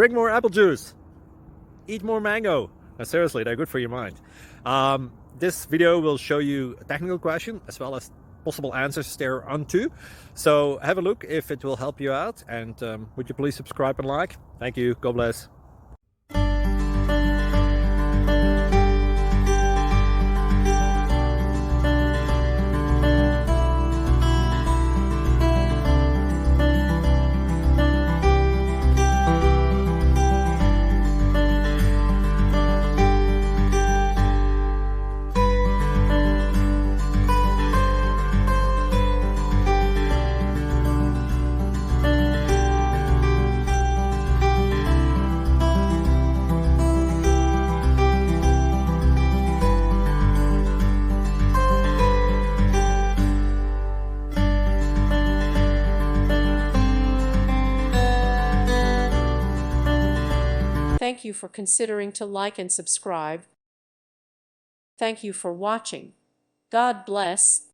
drink more apple juice, eat more mango. Seriously, they're good for your mind. This video will show you a technical question as well as possible answers thereunto. So have a look if it will help you out, and would you please subscribe and like? Thank you. God bless. Thank you for considering to like and subscribe. Thank you for watching. God bless.